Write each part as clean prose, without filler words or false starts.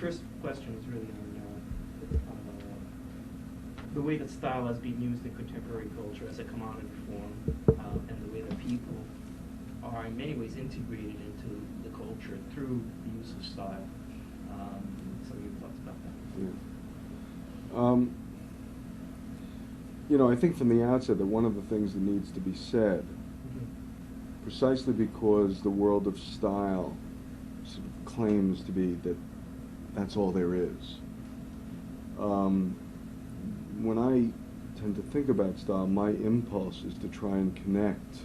first question is really on the way that style has been used in contemporary culture as a commodity form, and the way that people are in many ways integrated into the culture through the use of style. Some of your thoughts about that? Yeah. I think from the outset that one of the things that needs to be said, precisely because the world of style sort of claims to be that that's all there is. When I tend to think about style, my impulse is to try and connect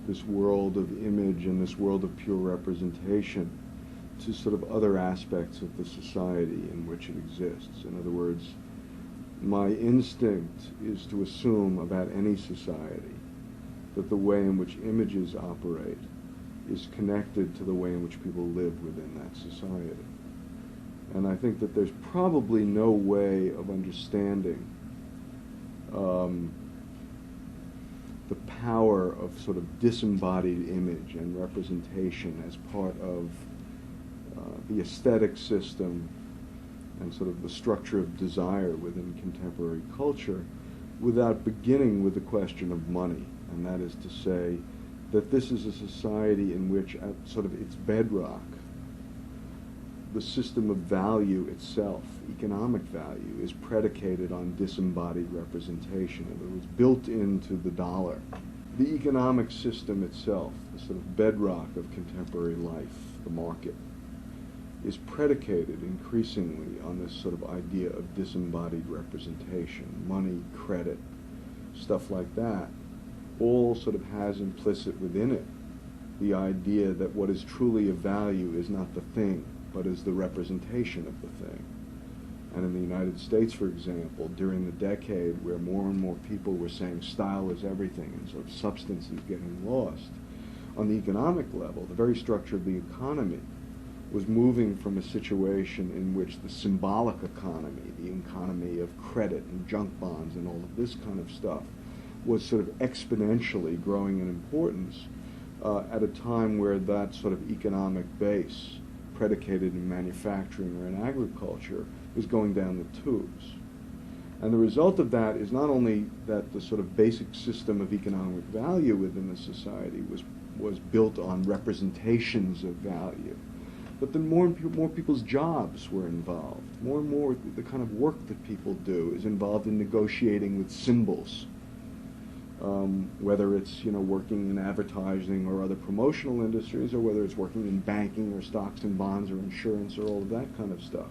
this world of image and this world of pure representation to sort of other aspects of the society in which it exists. In other words, my instinct is to assume about any society that the way in which images operate is connected to the way in which people live within that society. And I think that there's probably no way of understanding the power of sort of disembodied image and representation as part of the aesthetic system and sort of the structure of desire within contemporary culture without beginning with the question of money. And that is to say that this is a society in which at sort of its bedrock, the system of value itself, economic value, is predicated on disembodied representation. It was built into the dollar. The economic system itself, the sort of bedrock of contemporary life, the market, is predicated increasingly on this sort of idea of disembodied representation. Money, credit, stuff like that, all sort of has implicit within it the idea that what is truly of value is not the thing, but is the representation of the thing. And in the United States, for example, during the decade where more and more people were saying style is everything and sort of substance is getting lost, on the economic level, the very structure of the economy was moving from a situation in which the symbolic economy, the economy of credit and junk bonds and all of this kind of stuff, was sort of exponentially growing in importance at a time where that sort of economic base predicated in manufacturing or in agriculture was going down the tubes. And the result of that is not only that the sort of basic system of economic value within the society was built on representations of value, but then more and more people's jobs were involved. More and more the kind of work that people do is involved in negotiating with symbols. Whether it's working in advertising or other promotional industries, or whether it's working in banking or stocks and bonds or insurance or all of that kind of stuff.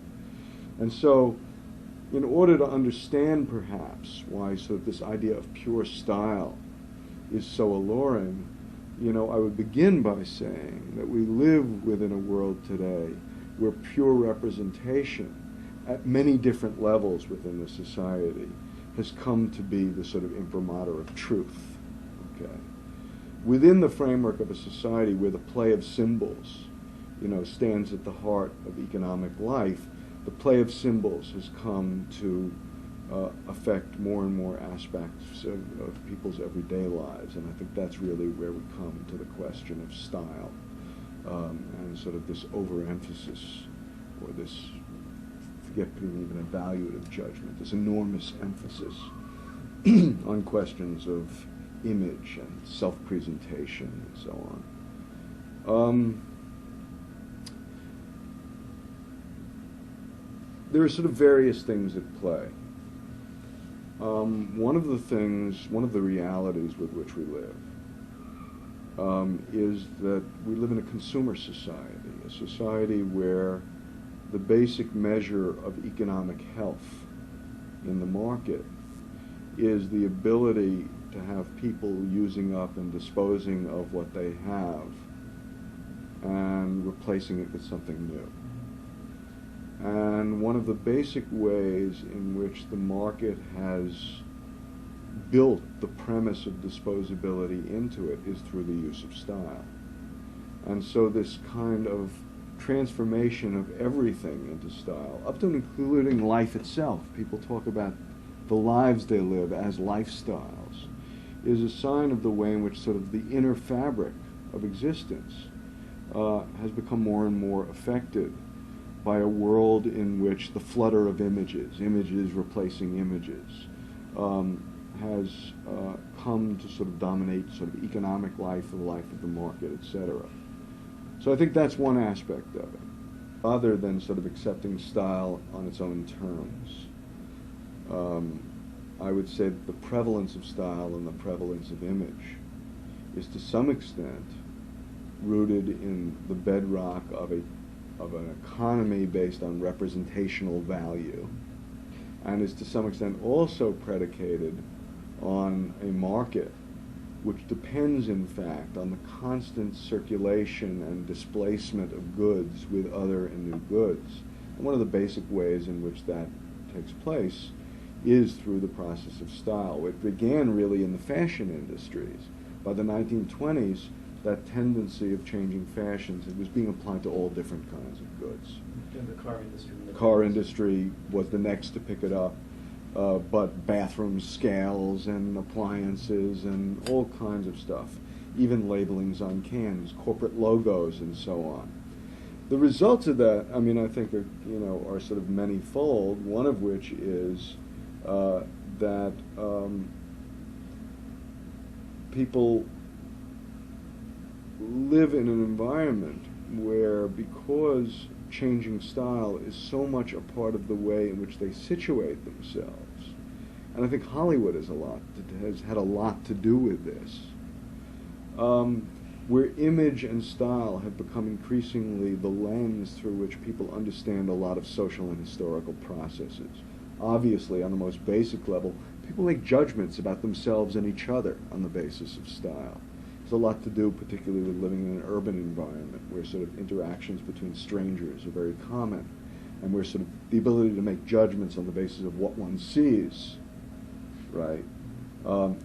And so, in order to understand perhaps why sort of this idea of pure style is so alluring, I would begin by saying that we live within a world today where pure representation at many different levels within the society has come to be the sort of imprimatur of truth. Okay, within the framework of a society where the play of symbols, stands at the heart of economic life, the play of symbols has come to affect more and more aspects of people's everyday lives, and I think that's really where we come to the question of style and sort of this overemphasis, or this, forget putting even a evaluative judgment, this enormous emphasis on questions of image and self-presentation and so on. There are sort of various things at play. One of the realities with which we live is that we live in a consumer society, a society where the basic measure of economic health in the market is the ability to have people using up and disposing of what they have and replacing it with something new. And one of the basic ways in which the market has built the premise of disposability into it is through the use of style. And so this kind of transformation of everything into style, up to and including life itself, people talk about the lives they live as lifestyles, is a sign of the way in which sort of the inner fabric of existence has become more and more affected by a world in which the flutter of images replacing images, has come to sort of dominate sort of economic life, the life of the market, etc. So I think that's one aspect of it, other than sort of accepting style on its own terms. I would say that the prevalence of style and the prevalence of image is to some extent rooted in the bedrock of an economy based on representational value, and is to some extent also predicated on a market which depends, in fact, on the constant circulation and displacement of goods with other and new goods. And one of the basic ways in which that takes place is through the process of style. It began really in the fashion industries. By the 1920s, that tendency of changing fashions, it was being applied to all different kinds of goods. In the car industry. The car industry was the next to pick it up, but bathroom scales and appliances and all kinds of stuff, even labelings on cans, corporate logos, and so on. The results of that, I mean, I think are, are sort of many-fold. One of which is that people live in an environment where, because changing style is so much a part of the way in which they situate themselves, and I think Hollywood has had a lot to do with this, where image and style have become increasingly the lens through which people understand a lot of social and historical processes. Obviously, on the most basic level, people make judgments about themselves and each other on the basis of style. There's a lot to do, particularly with living in an urban environment where sort of interactions between strangers are very common, and where sort of the ability to make judgments on the basis of what one sees, right,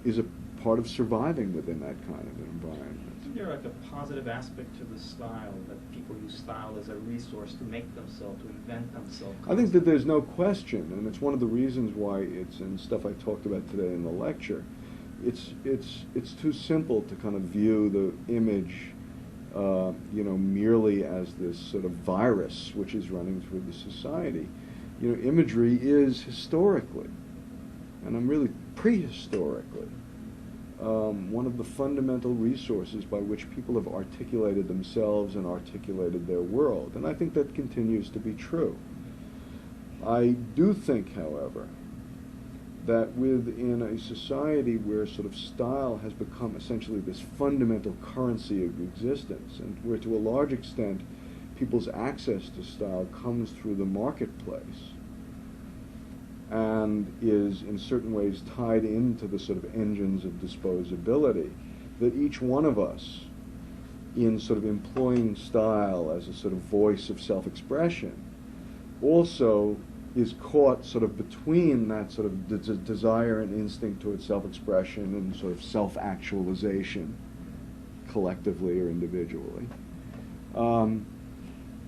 is a part of surviving within that kind of an environment. Isn't there like a positive aspect to the style, that people use style as a resource to make themselves, to invent themselves? I think that there's no question, and it's one of the reasons why it's in stuff I talked about today in the lecture. It's too simple to kind of view the image, merely as this sort of virus which is running through the society. Imagery is historically, and I'm really prehistorically, one of the fundamental resources by which people have articulated themselves and articulated their world, and I think that continues to be true. I do think, however, that within a society where sort of style has become essentially this fundamental currency of existence, and where to a large extent people's access to style comes through the marketplace and is in certain ways tied into the sort of engines of disposability, that each one of us, in sort of employing style as a sort of voice of self-expression, also is caught sort of between that sort of desire and instinct towards self-expression and sort of self-actualization, collectively or individually.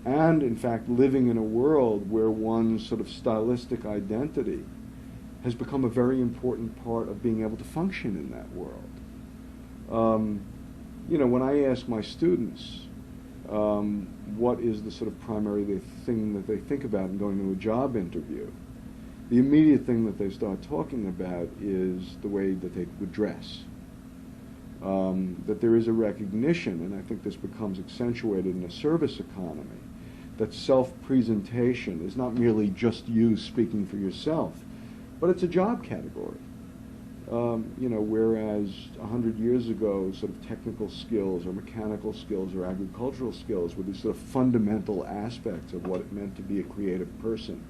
And in fact living in a world where one's sort of stylistic identity has become a very important part of being able to function in that world. When I ask my students what is the sort of primary thing that they think about in going to a job interview, the immediate thing that they start talking about is the way that they would dress. That there is a recognition, and I think this becomes accentuated in a service economy, that self-presentation is not merely just you speaking for yourself, but it's a job category. Whereas 100 years ago, sort of technical skills or mechanical skills or agricultural skills were these sort of fundamental aspects of what it meant to be a creative person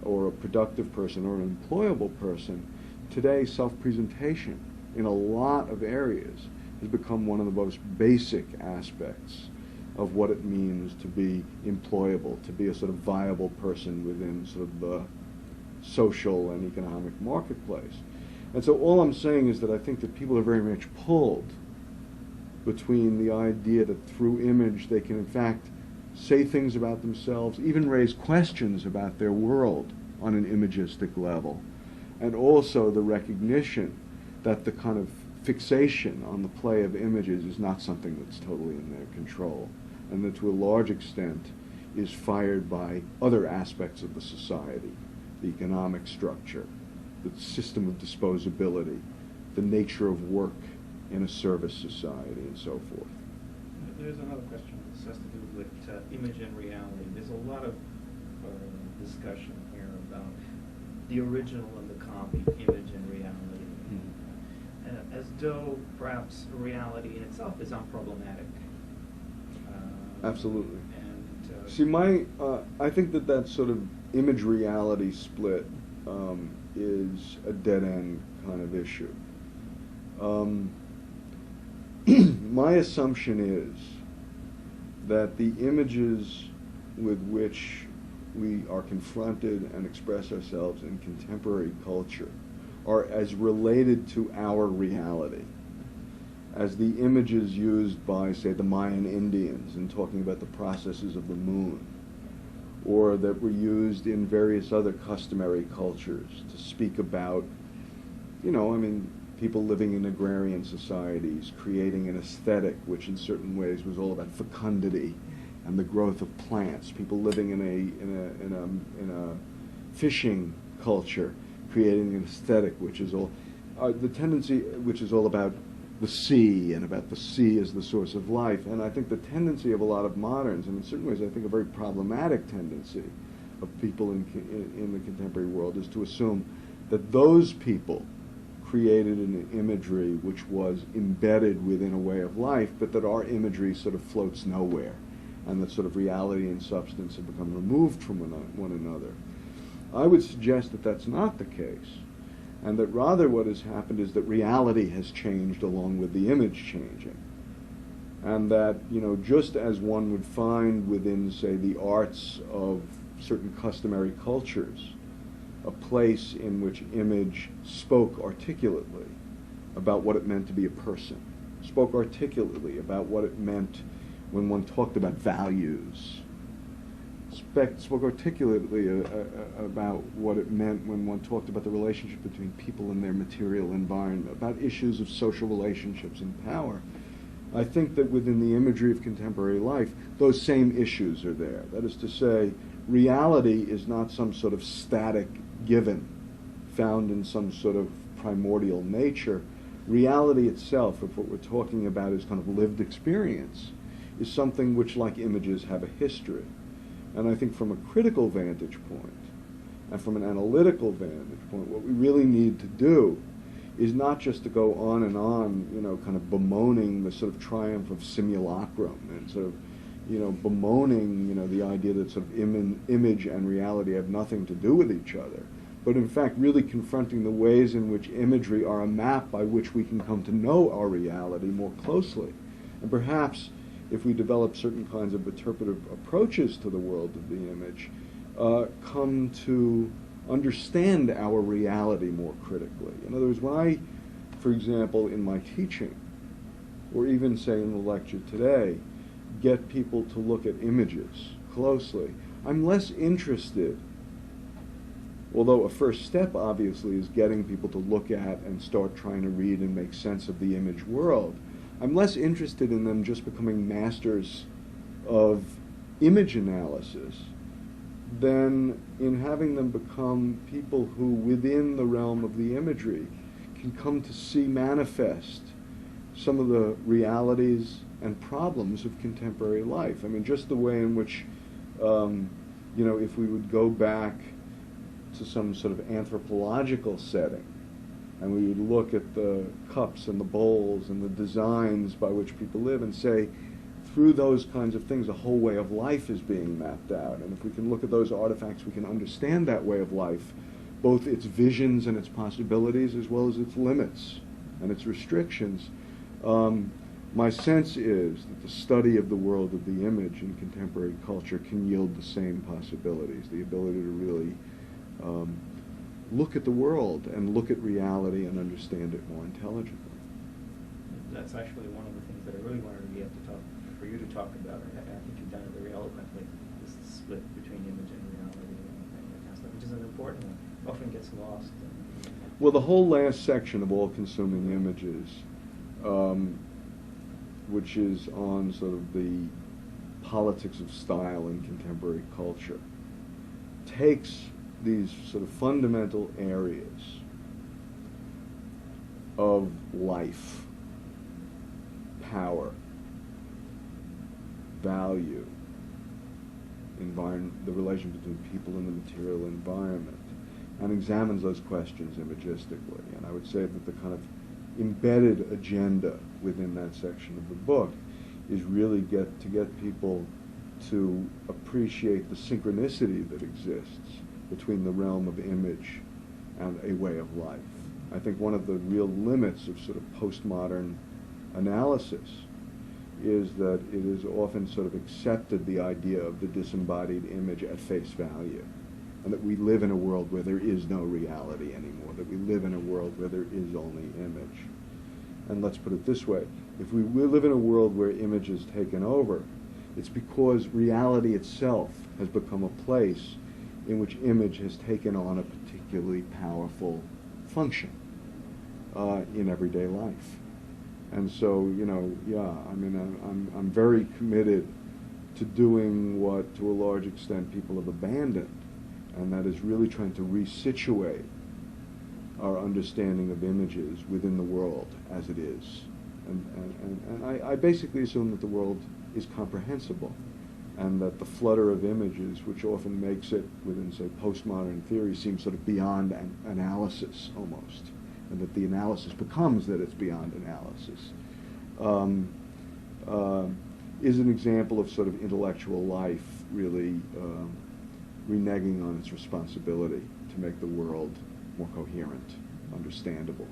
or a productive person or an employable person. Today, self-presentation in a lot of areas has become one of the most basic aspects of what it means to be employable, to be a sort of viable person within sort of the social and economic marketplace. And so all I'm saying is that I think that people are very much pulled between the idea that through image they can in fact say things about themselves, even raise questions about their world on an imagistic level, and also the recognition that the kind of fixation on the play of images is not something that's totally in their control, and that to a large extent is fired by other aspects of the society, the economic structure, the system of disposability, the nature of work in a service society, and so forth. There's another question. This has to do with image and reality. There's a lot of discussion here about the original and the copy, image and reality. As though perhaps reality in itself is unproblematic. Absolutely. And see, I think that sort of image-reality split is a dead-end kind of issue. My assumption is that the images with which we are confronted and express ourselves in contemporary culture are as related to our reality as the images used by, say, the Mayan Indians in talking about the processes of the moon, or that were used in various other customary cultures to speak about, people living in agrarian societies, creating an aesthetic which in certain ways was all about fecundity and the growth of plants. People living in a fishing culture, creating an aesthetic which is all the tendency, which is all about the sea and about the sea as the source of life. And I think the tendency of a lot of moderns, and in certain ways I think a very problematic tendency of people in the contemporary world, is to assume that those people created an imagery which was embedded within a way of life, but that our imagery sort of floats nowhere, and that sort of reality and substance have become removed from one another. I would suggest that that's not the case, and that rather what has happened is that reality has changed along with the image changing. And that, just as one would find within, say, the arts of certain customary cultures, a place in which image spoke articulately about what it meant to be a person, spoke articulately about what it meant when one talked about values, spoke articulately about what it meant when one talked about the relationship between people and their material environment, about issues of social relationships and power. I think that within the imagery of contemporary life, those same issues are there. That is to say, reality is not some sort of static given found in some sort of primordial nature. Reality itself, if what we're talking about is kind of lived experience, is something which, like images, have a history. And I think from a critical vantage point and from an analytical vantage point, what we really need to do is not just to go on and on, kind of bemoaning the sort of triumph of simulacrum and sort of, bemoaning, the idea that sort of image and reality have nothing to do with each other, but in fact really confronting the ways in which imagery are a map by which we can come to know our reality more closely. And perhaps if we develop certain kinds of interpretive approaches to the world of the image, come to understand our reality more critically. In other words, when I, for example, in my teaching, or even say in the lecture today, get people to look at images closely, I'm less interested, although a first step obviously is getting people to look at and start trying to read and make sense of the image world. I'm less interested in them just becoming masters of image analysis than in having them become people who, within the realm of the imagery, can come to see manifest some of the realities and problems of contemporary life. I mean, just the way in which, if we would go back to some sort of anthropological setting, and we would look at the cups and the bowls and the designs by which people live and say, through those kinds of things, a whole way of life is being mapped out. And if we can look at those artifacts, we can understand that way of life, both its visions and its possibilities, as well as its limits and its restrictions. My sense is that the study of the world of the image in contemporary culture can yield the same possibilities, the ability to really look at the world and look at reality and understand it more intelligently. That's actually one of the things that I really wanted for you to talk about. I think you've done it very eloquently, this split between image and reality and that kind of stuff, which is an important one. Often gets lost. Well, the whole last section of All-Consuming Images, which is on sort of the politics of style in contemporary culture, takes these sort of fundamental areas of life, power, value, the relation between people and the material environment, and examines those questions imagistically. And I would say that the kind of embedded agenda within that section of the book is really to get people to appreciate the synchronicity that exists between the realm of image and a way of life. I think one of the real limits of sort of postmodern analysis is that it is often sort of accepted the idea of the disembodied image at face value, and that we live in a world where there is no reality anymore, that we live in a world where there is only image. And let's put it this way, if we live in a world where image is taken over, it's because reality itself has become a place in which image has taken on a particularly powerful function in everyday life. And so, I'm very committed to doing what, to a large extent, people have abandoned, and that is really trying to resituate our understanding of images within the world as it is. And I basically assume that the world is comprehensible, and that the flutter of images, which often makes it, within, say, postmodern theory, seem sort of beyond analysis, almost, and that the analysis becomes that it's beyond analysis, is an example of sort of intellectual life really reneging on its responsibility to make the world more coherent, understandable.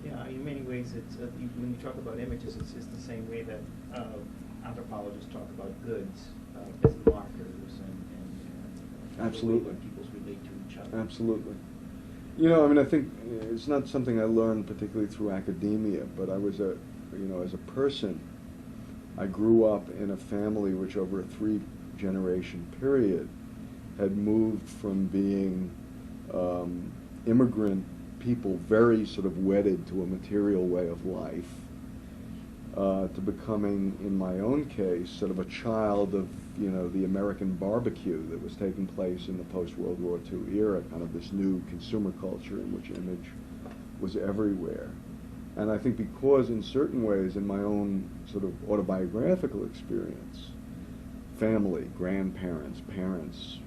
Yeah, in many ways, it's when you talk about images, it's the same way that anthropologists talk about goods as markers and absolutely, when people relate to each other. Absolutely. I think it's not something I learned particularly through academia, but I was as a person, I grew up in a family which over a 3-generation period had moved from being immigrant people very sort of wedded to a material way of life to becoming, in my own case, sort of a child of the American barbecue that was taking place in the post-World War II era, kind of this new consumer culture in which image was everywhere. And I think because in certain ways, in my own sort of autobiographical experience, family, grandparents, parents,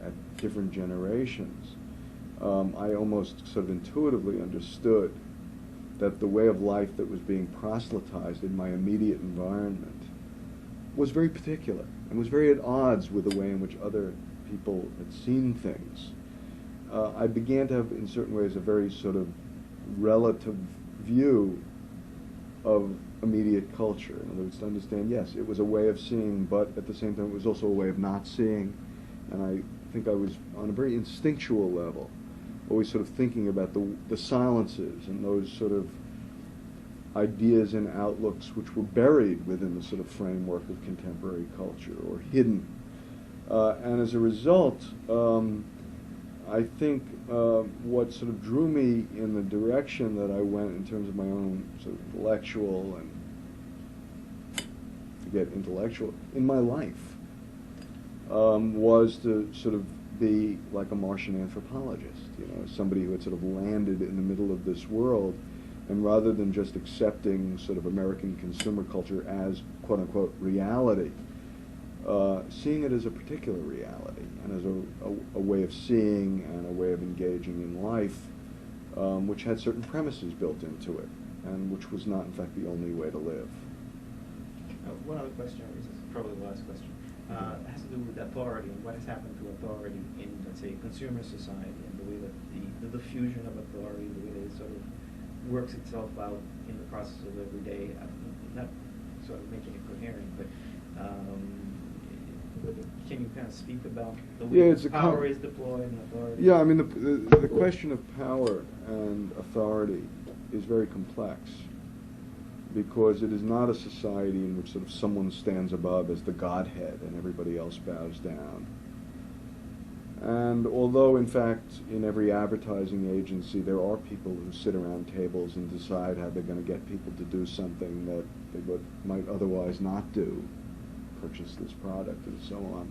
at different generations, I almost sort of intuitively understood that the way of life that was being proselytized in my immediate environment was very particular and was very at odds with the way in which other people had seen things. I began to have, in certain ways, a very sort of relative view of immediate culture. In other words, to understand, yes, it was a way of seeing, but at the same time it was also a way of not seeing. And I think I was, on a very instinctual level, always sort of thinking about the silences and those sort of ideas and outlooks which were buried within the sort of framework of contemporary culture or hidden. And as a result, I think what sort of drew me in the direction that I went in terms of my own sort of intellectual in my life was to sort of be like a Martian anthropologist, somebody who had sort of landed in the middle of this world, and rather than just accepting sort of American consumer culture as quote-unquote reality, seeing it as a particular reality and as a way of seeing and a way of engaging in life, which had certain premises built into it, and which was not, in fact, the only way to live. One other question, this is probably the last question, has to do with authority and what has happened to authority in, let's say, consumer society, and the way that the fusion of authority, the way that it sort of works itself out in the process of every day. I'm not sort of making it coherent, but can you kind of speak about the way power is deployed and authority? Yeah, I mean, the question of power and authority is very complex, because it is not a society in which sort of someone stands above as the godhead and everybody else bows down. And although, in fact, in every advertising agency there are people who sit around tables and decide how they're going to get people to do something that they might otherwise not do, purchase this product and so on.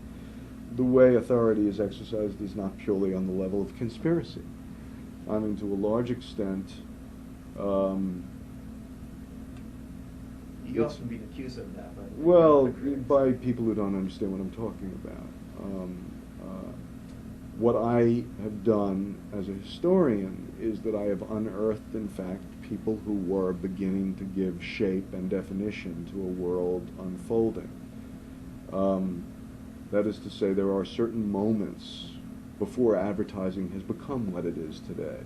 The way authority is exercised is not purely on the level of conspiracy. I mean, to a large extent, you often been accused of that. By people who don't understand what I'm talking about. What I have done as a historian is that I have unearthed, in fact, people who were beginning to give shape and definition to a world unfolding. That is to say, there are certain moments before advertising has become what it is today,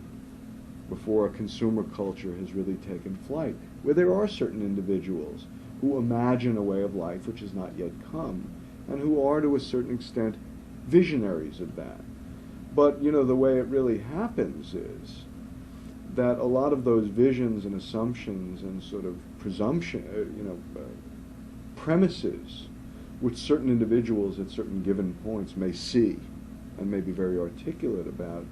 before a consumer culture has really taken flight, where there are certain individuals who imagine a way of life which has not yet come, and who are, to a certain extent, visionaries of that. But, the way it really happens is that a lot of those visions and assumptions and sort of premises which certain individuals at certain given points may see and may be very articulate about,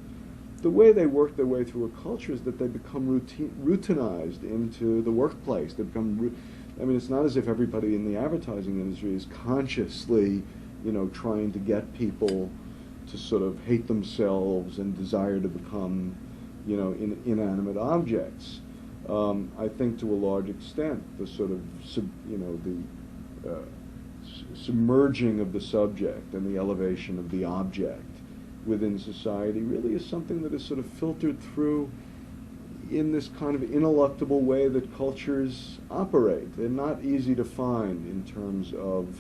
the way they work their way through a culture is that they become routinized into the workplace. They become, it's not as if everybody in the advertising industry is consciously, trying to get people to sort of hate themselves and desire to become, inanimate objects. I think to a large extent, the sort of, submerging of the subject and the elevation of the object within society really is something that is sort of filtered through in this kind of ineluctable way that cultures operate. They're not easy to find in terms of,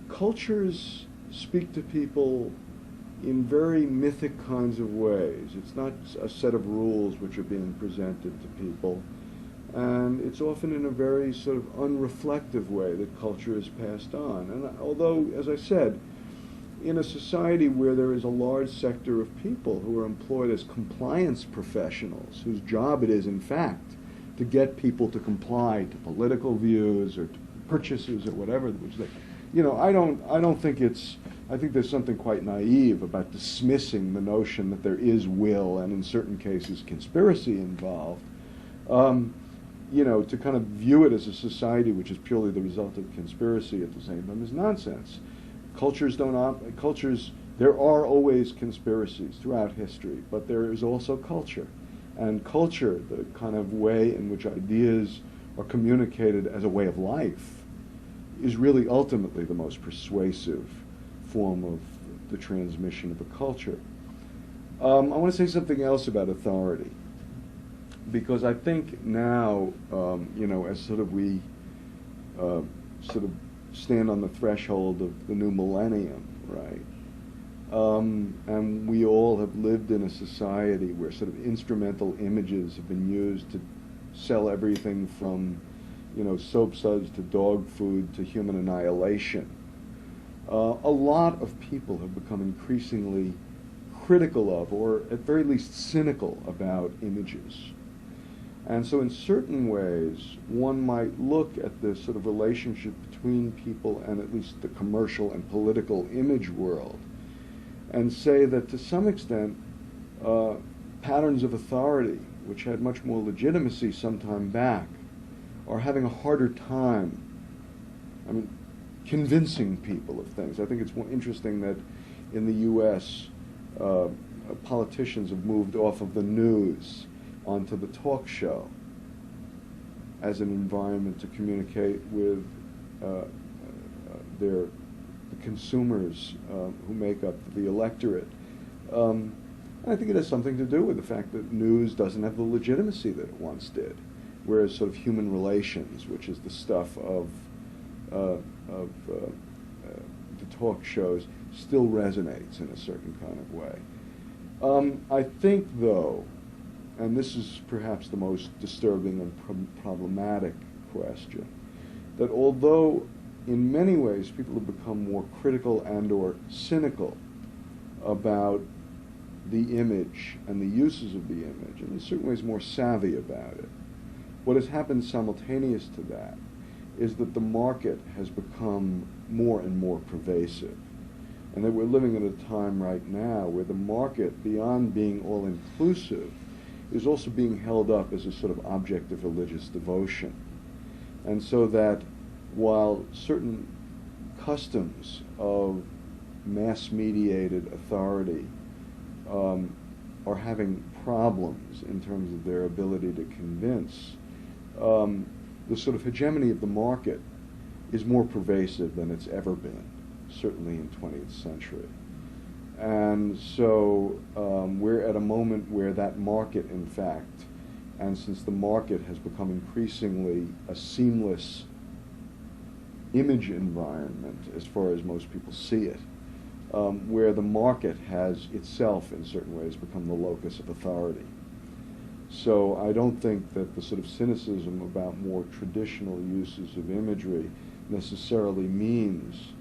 cultures speak to people in very mythic kinds of ways. It's not a set of rules which are being presented to people, and it's often in a very sort of unreflective way that culture is passed on. And although, as I said, in a society where there is a large sector of people who are employed as compliance professionals, whose job it is, in fact, to get people to comply to political views or to purchases or whatever, which they, I don't think it's, I think there's something quite naive about dismissing the notion that there is will and in certain cases conspiracy involved. To kind of view it as a society which is purely the result of conspiracy at the same time is nonsense. There are always conspiracies throughout history, but there is also culture. And culture, the kind of way in which ideas are communicated as a way of life, is really ultimately the most persuasive form of the transmission of a culture. I want to say something else about authority, because I think now, as sort of we sort of stand on the threshold of the new millennium, right? And we all have lived in a society where sort of instrumental images have been used to sell everything from, soap suds to dog food to human annihilation. A lot of people have become increasingly critical of, or at very least cynical about, images. And so in certain ways, one might look at this sort of relationship between people and at least the commercial and political image world and say that to some extent, patterns of authority, which had much more legitimacy some time back, are having a harder time, convincing people of things. I think it's more interesting that in the U.S., politicians have moved off of the news onto the talk show as an environment to communicate with the consumers who make up the electorate. And I think it has something to do with the fact that news doesn't have the legitimacy that it once did, whereas sort of human relations, which is the stuff of the talk shows, still resonates in a certain kind of way. I think, though, and this is perhaps the most disturbing and problematic question, that although in many ways people have become more critical and or cynical about the image and the uses of the image, and in certain ways more savvy about it, what has happened simultaneous to that is that the market has become more and more pervasive. And that we're living at a time right now where the market, beyond being all-inclusive, is also being held up as a sort of object of religious devotion. And so that while certain customs of mass-mediated authority are having problems in terms of their ability to convince, the sort of hegemony of the market is more pervasive than it's ever been, certainly in 20th century. And so we're at a moment where that market, in fact, and since the market has become increasingly a seamless image environment as far as most people see it, where the market has itself in certain ways become the locus of authority. So I don't think that the sort of cynicism about more traditional uses of imagery necessarily means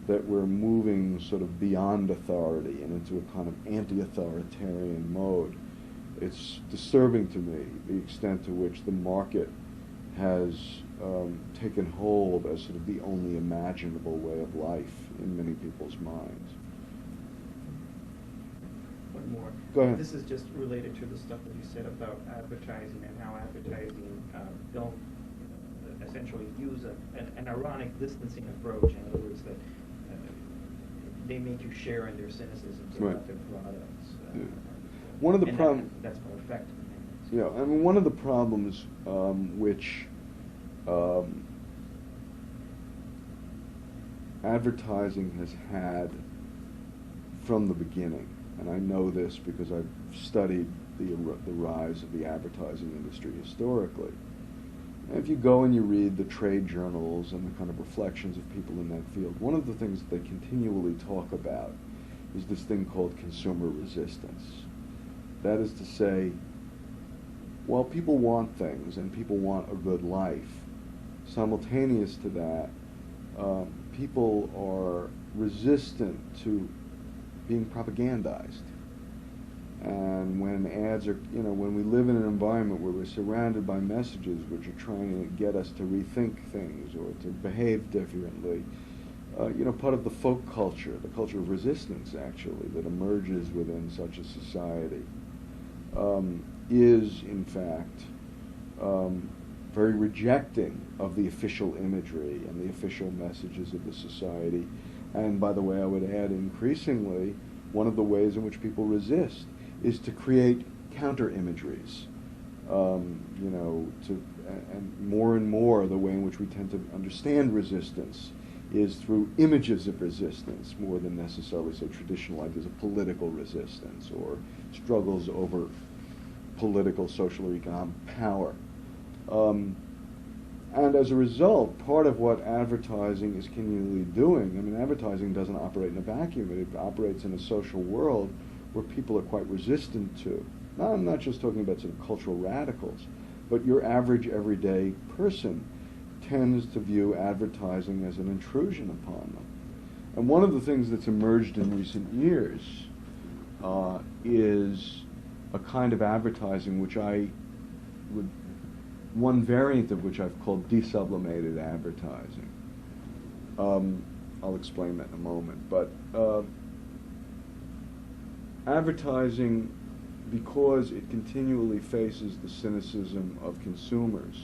that we're moving sort of beyond authority and into a kind of anti-authoritarian mode. It's disturbing to me the extent to which the market has taken hold as sort of the only imaginable way of life in many people's minds. One more. Go ahead. This is just related to the stuff that you said about advertising and how advertising don't essentially use an ironic distancing approach. In other words, that they make you share in their cynicism about their products. One of the problems that's more effective. Yeah, I mean, one of the problems which advertising has had from the beginning, and I know this because I've studied the rise of the advertising industry historically. And if you go and you read the trade journals and the kind of reflections of people in that field, one of the things that they continually talk about is this thing called consumer resistance. That is to say, while people want things and people want a good life, simultaneous to that, people are resistant to being propagandized. And when ads are, when we live in an environment where we're surrounded by messages which are trying to get us to rethink things or to behave differently, part of the folk culture, the culture of resistance actually, that emerges within such a society, is in fact very rejecting of the official imagery and the official messages of the society. And by the way, I would add increasingly, one of the ways in which people resist is to create counter-imageries. And more the way in which we tend to understand resistance is through images of resistance more than necessarily, say, traditional ideas of political resistance or struggles over political, social, or economic power. And as a result, part of what advertising is continually doing, advertising doesn't operate in a vacuum. It operates in a social world where people are quite resistant to. Now, I'm not just talking about sort of cultural radicals, but your average everyday person tends to view advertising as an intrusion upon them. And one of the things that's emerged in recent years is a kind of advertising which one variant of which I've called desublimated advertising. I'll explain that in a moment. But advertising, because it continually faces the cynicism of consumers,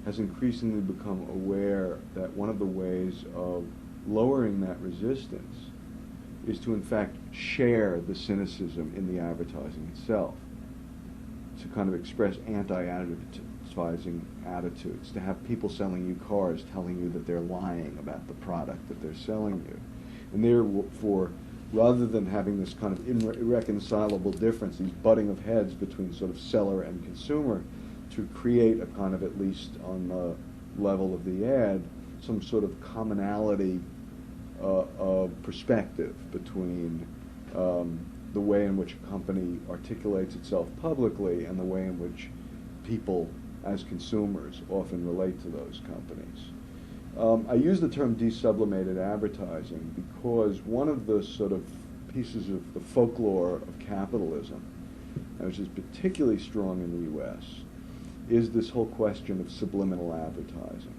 has increasingly become aware that one of the ways of lowering that resistance is to in fact share the cynicism in the advertising itself, to kind of express anti-advertising attitudes, to have people selling you cars telling you that they're lying about the product that they're selling you. And therefore, rather than having this kind of irreconcilable difference, these butting of heads between sort of seller and consumer, to create a kind of, at least on the level of the ad, some sort of commonality of perspective between the way in which a company articulates itself publicly and the way in which people as consumers often relate to those companies. I use the term desublimated advertising because one of the sort of pieces of the folklore of capitalism, which is particularly strong in the U.S., is this whole question of subliminal advertising.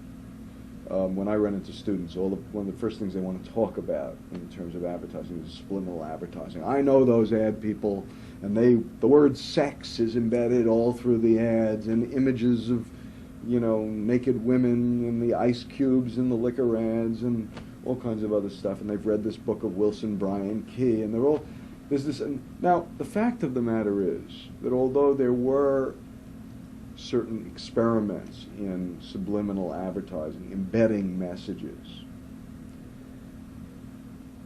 When I run into students, one of the first things they want to talk about in terms of advertising is subliminal advertising. I know those ad people, and the word sex is embedded all through the ads, and images of, naked women and the ice cubes and the liquor ads and all kinds of other stuff. And they've read this book of Wilson Bryan Key, and there's this. And now, the fact of the matter is that although there were certain experiments in subliminal advertising, embedding messages,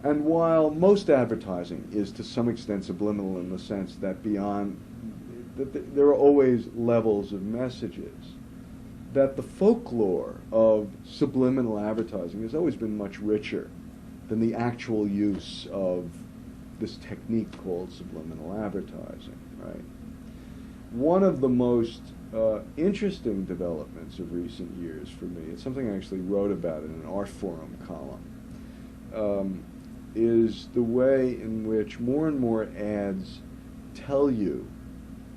and while most advertising is to some extent subliminal in the sense that there are always levels of messages, that the folklore of subliminal advertising has always been much richer than the actual use of this technique called subliminal advertising, right? One of the most interesting developments of recent years for me, it's something I actually wrote about in an Art Forum column, is the way in which more and more ads tell you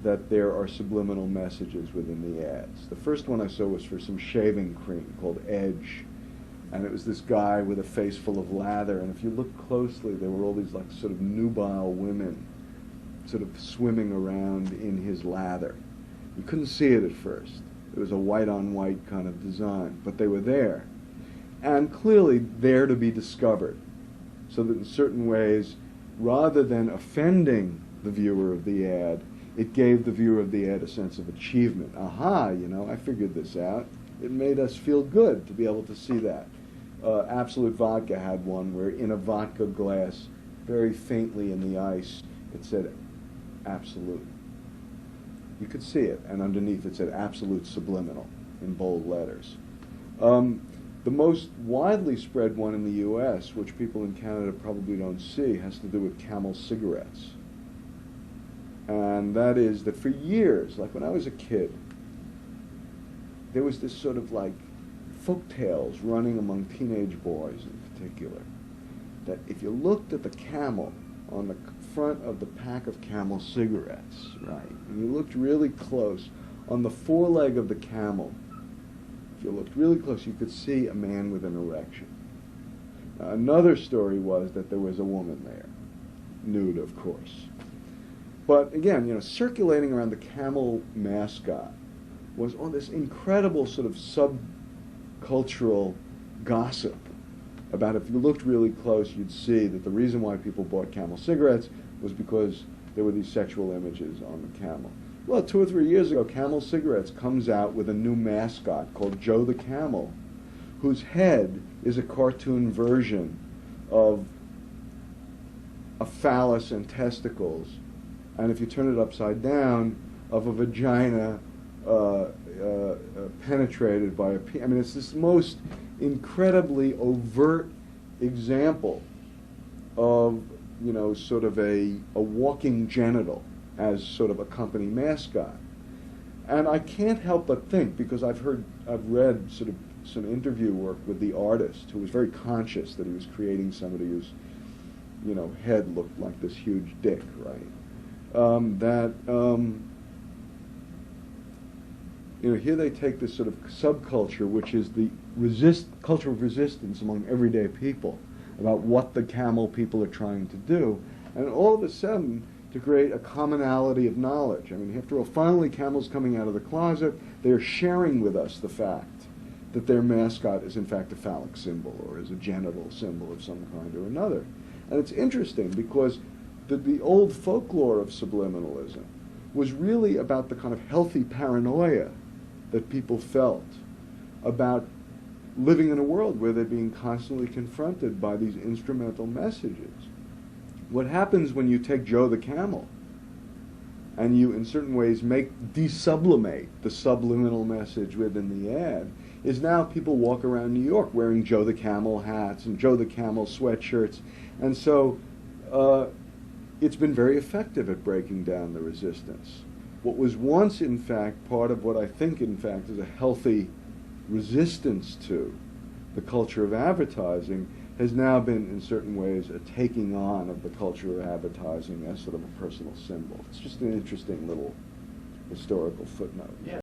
that there are subliminal messages within the ads. The first one I saw was for some shaving cream called Edge, and it was this guy with a face full of lather, and if you look closely, there were all these like sort of nubile women sort of swimming around in his lather. You couldn't see it at first. It was a white-on-white kind of design, but they were there, and clearly there to be discovered, so that in certain ways, rather than offending the viewer of the ad, it gave the viewer of the ad a sense of achievement. Aha, I figured this out. It made us feel good to be able to see that. Absolute Vodka had one where in a vodka glass, very faintly in the ice, it said Absolute. You could see it, and underneath it said Absolute Subliminal in bold letters. The most widely spread one in the U.S., which people in Canada probably don't see, has to do with Camel cigarettes. And that is that for years, like when I was a kid, there was this sort of like folk tales running among teenage boys in particular, that if you looked at the camel on the front of the pack of Camel cigarettes, right, and you looked really close, on the foreleg of the camel, if you looked really close, you could see a man with an erection. Another story was that there was a woman there, nude, of course. But again, circulating around the Camel mascot was all this incredible sort of subcultural gossip about if you looked really close, you'd see that the reason why people bought Camel cigarettes was because there were these sexual images on the camel. Well, 2 or 3 years ago, Camel cigarettes comes out with a new mascot called Joe the Camel, whose head is a cartoon version of a phallus and testicles, and if you turn it upside down, of a vagina penetrated by a penis. I mean, it's this most incredibly overt example of, sort of a walking genital as sort of a company mascot. And I can't help but think, because I've read sort of some interview work with the artist who was very conscious that he was creating somebody whose, head looked like this huge dick, right? Here they take this sort of subculture, which is the culture of resistance among everyday people, about what the camel people are trying to do, and all of a sudden to create a commonality of knowledge. I mean, after all, finally Camel's coming out of the closet, they're sharing with us the fact that their mascot is in fact a phallic symbol or is a genital symbol of some kind or another. And it's interesting because the old folklore of subliminalism was really about the kind of healthy paranoia that people felt about living in a world where they're being constantly confronted by these instrumental messages. What happens when you take Joe the Camel and you, in certain ways, desublimate the subliminal message within the ad is now people walk around New York wearing Joe the Camel hats and Joe the Camel sweatshirts. And so it's been very effective at breaking down the resistance. What was once, in fact, part of what I think, in fact, is a healthy resistance to the culture of advertising has now been, in certain ways, a taking on of the culture of advertising as sort of a personal symbol. It's just an interesting little historical footnote. Yeah.